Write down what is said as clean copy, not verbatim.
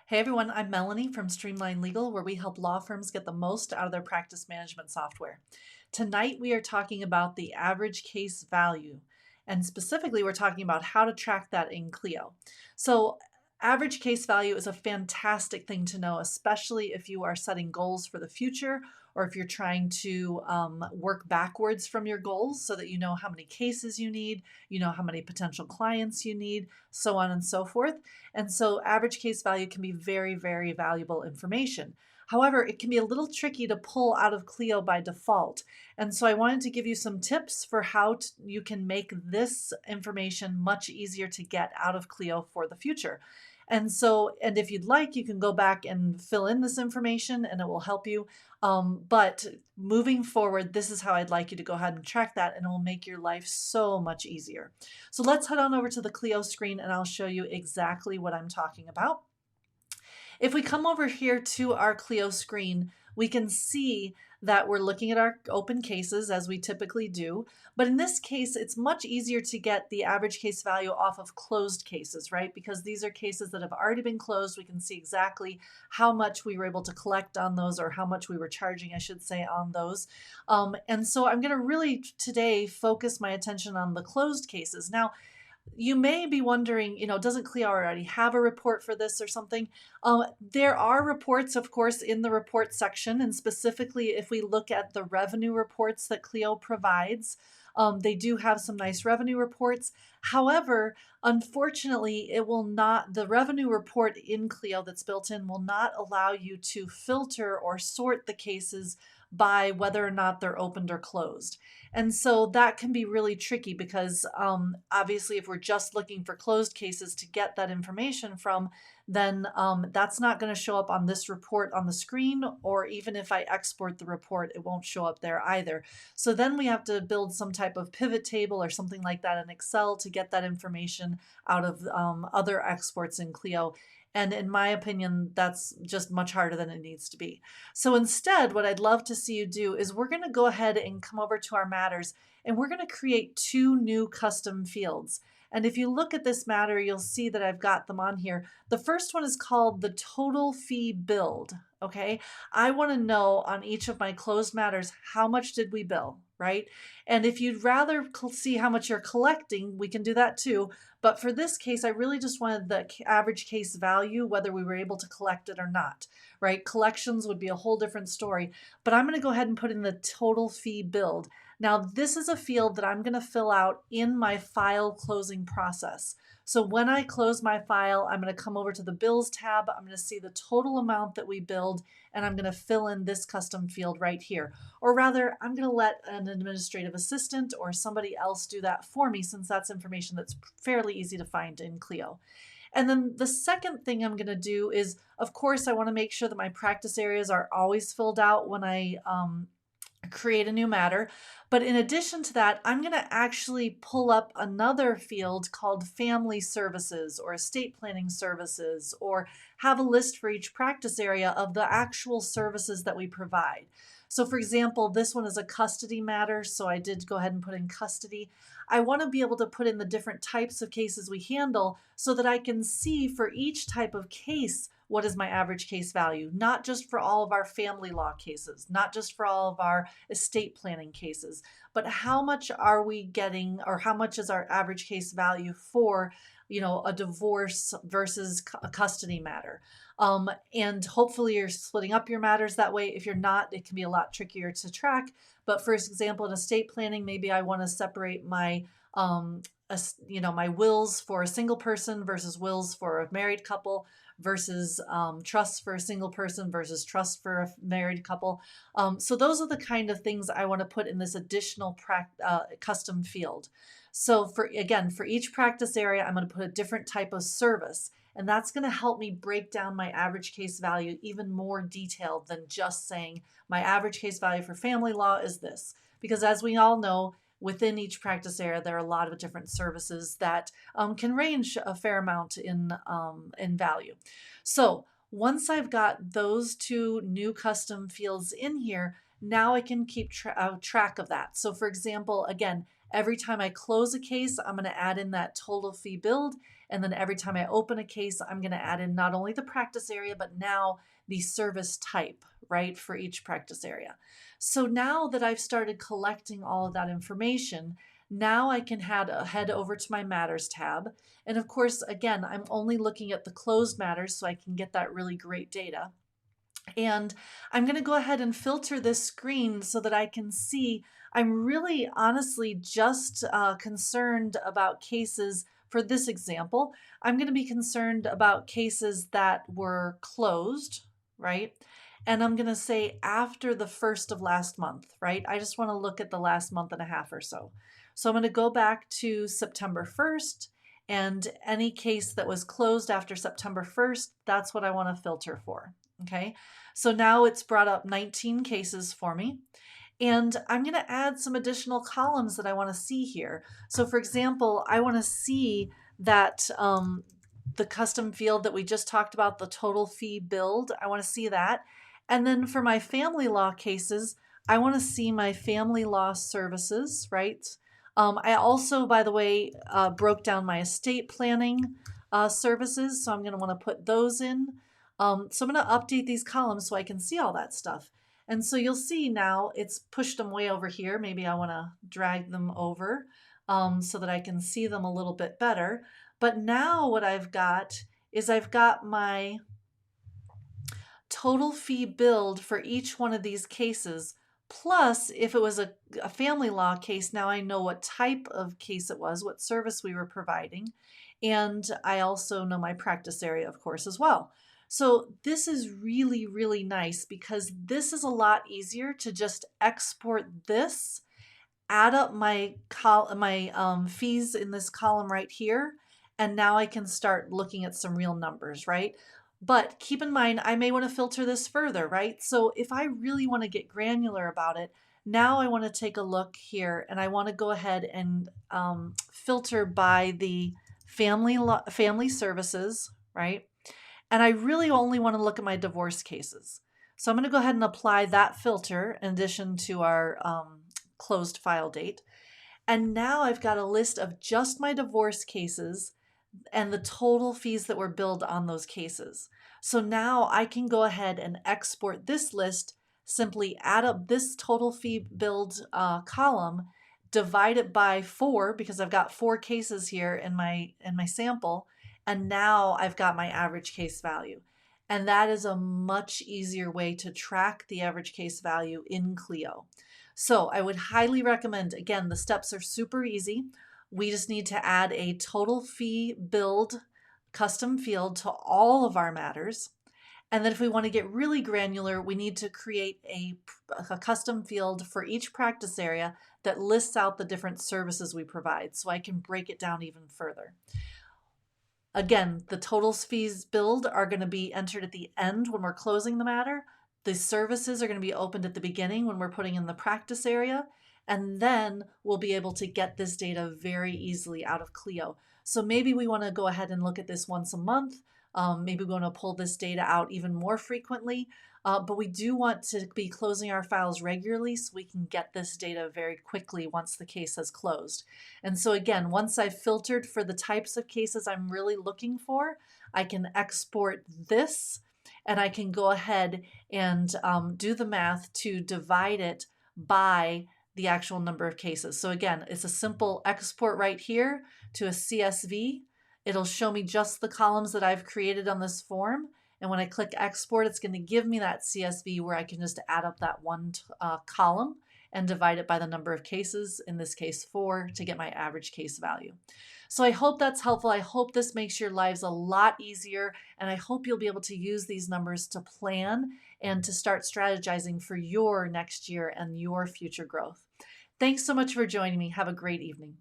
Hey everyone, I'm Melanie from Streamline Legal, where we help law firms get the most out of their practice management software. Tonight we are talking about the average case value, and specifically we're talking about how to track that in Clio. So average case value is a fantastic thing to know, especially if you are setting goals for the future or if you're trying to work backwards from your goals so that you know how many cases you need, you know how many potential clients you need, so on and so forth. And so average case value can be very, very valuable information. However, it can be a little tricky to pull out of Clio by default. And so I wanted to give you some tips for how you can make this information much easier to get out of Clio for the future. And if you'd like, you can go back and fill in this information and it will help you. But moving forward, this is how I'd like you to go ahead and track that, and it will make your life so much easier. So let's head on over to the Clio screen and I'll show you exactly what I'm talking about. If we come over here to our Clio screen, we can see that we're looking at our open cases as we typically do. But in this case, it's much easier to get the average case value off of closed cases, right? Because these are cases that have already been closed. We can see exactly how much we were able to collect on those, or how much we were charging, I should say, on those. And so I'm going to really today focus my attention on the closed cases. Now, you may be wondering, doesn't Clio already have a report for this or something? There are reports, of course, in the report section, and specifically if we look at the revenue reports that Clio provides, they do have some nice revenue reports. However, unfortunately, the revenue report in Clio that's built in will not allow you to filter or sort the cases by whether or not they're opened or closed. And so that can be really tricky because obviously if we're just looking for closed cases to get that information from, then that's not going to show up on this report on the screen, or even if I export the report, it won't show up there either. So then we have to build some type of pivot table or something like that in Excel to get that information out of other exports in Clio. And in my opinion, that's just much harder than it needs to be. So instead, what I'd love to see you do is we're going to go ahead and come over to our matters, and we're going to create two new custom fields. And if you look at this matter, you'll see that I've got them on here. The first one is called the total fee billed. Okay, I want to know on each of my closed matters, how much did we bill, right? And if you'd rather see how much you're collecting, we can do that too. But for this case, I really just wanted the average case value, whether we were able to collect it or not, right? Collections would be a whole different story. But I'm going to go ahead and put in the total fee billed. Now, this is a field that I'm going to fill out in my file closing process. So when I close my file, I'm going to come over to the Bills tab. I'm going to see the total amount that we billed, and I'm going to fill in this custom field right here. Or rather, I'm going to let an administrative assistant or somebody else do that for me, since that's information that's fairly easy to find in Clio. And then the second thing I'm going to do is, of course, I want to make sure that my practice areas are always filled out when I create a new matter. But in addition to that, I'm going to actually pull up another field called family services or estate planning services, or have a list for each practice area of the actual services that we provide. So for example, this one is a custody matter, so I did go ahead and put in custody. I want to be able to put in the different types of cases we handle so that I can see for each type of case what is my average case value, not just for all of our family law cases, not just for all of our estate planning cases, but how much are we getting, or how much is our average case value for, a divorce versus a custody matter. And hopefully you're splitting up your matters that way. If you're not, it can be a lot trickier to track. But for example, in estate planning, maybe I want to separate my my wills for a single person versus wills for a married couple, versus trust for a single person versus trust for a married couple. So those are the kind of things I want to put in this additional custom field. So for each practice area, I'm going to put a different type of service. And that's going to help me break down my average case value even more detailed than just saying my average case value for family law is this. Because as we all know, within each practice area, there are a lot of different services that can range a fair amount in value. So once I've got those two new custom fields in here, now I can keep track of that. So for example, again, every time I close a case, I'm going to add in that total fee billed. And then every time I open a case, I'm going to add in not only the practice area, but now the service type, right, for each practice area. So now that I've started collecting all of that information, now I can head over to my Matters tab. And of course, again, I'm only looking at the closed matters so I can get that really great data. And I'm going to go ahead and filter this screen so that I can see. I'm really honestly just concerned about cases. For this example, I'm going to be concerned about cases that were closed, right? And I'm going to say after the first of last month, right? I just want to look at the last month and a half or so. So I'm going to go back to September 1st, and any case that was closed after September 1st, that's what I want to filter for. Okay, so now it's brought up 19 cases for me. And I'm going to add some additional columns that I want to see here. So for example, I want to see that the custom field that we just talked about, the total fee billed, I want to see that. And then for my family law cases, I want to see my family law services, right? I also, by the way, broke down my estate planning services. So I'm going to want to put those in. So I'm going to update these columns so I can see all that stuff. And so you'll see now it's pushed them way over here. Maybe I want to drag them over so that I can see them a little bit better. But now what I've got is I've got my total fee billed for each one of these cases. Plus, if it was a family law case, now I know what type of case it was, what service we were providing. And I also know my practice area, of course, as well. So this is really, really nice because this is a lot easier to just export this, add up my fees in this column right here, and now I can start looking at some real numbers, right? But keep in mind, I may want to filter this further, right? So if I really want to get granular about it, now I want to take a look here and I want to go ahead and filter by the family services, right? And I really only want to look at my divorce cases. So I'm going to go ahead and apply that filter in addition to our closed file date. And now I've got a list of just my divorce cases and the total fees that were billed on those cases. So now I can go ahead and export this list, simply add up this total fee billed column, divide it by 4 because I've got 4 cases here in my sample, and now I've got my average case value. And that is a much easier way to track the average case value in Clio. So I would highly recommend, again, the steps are super easy. We just need to add a total fee billed custom field to all of our matters. And then if we want to get really granular, we need to create a custom field for each practice area that lists out the different services we provide so I can break it down even further. Again, the total fees billed are going to be entered at the end when we're closing the matter. The services are going to be opened at the beginning when we're putting in the practice area. And then we'll be able to get this data very easily out of Clio. So maybe we want to go ahead and look at this once a month. Maybe we want to pull this data out even more frequently. But we do want to be closing our files regularly so we can get this data very quickly once the case has closed. And so again, once I've filtered for the types of cases I'm really looking for, I can export this and I can go ahead and do the math to divide it by the actual number of cases. So again, it's a simple export right here to a CSV. It'll show me just the columns that I've created on this form. And when I click export, it's going to give me that CSV where I can just add up that one column and divide it by the number of cases, in this case 4, to get my average case value. So I hope that's helpful. I hope this makes your lives a lot easier, and I hope you'll be able to use these numbers to plan and to start strategizing for your next year and your future growth. Thanks so much for joining me. Have a great evening.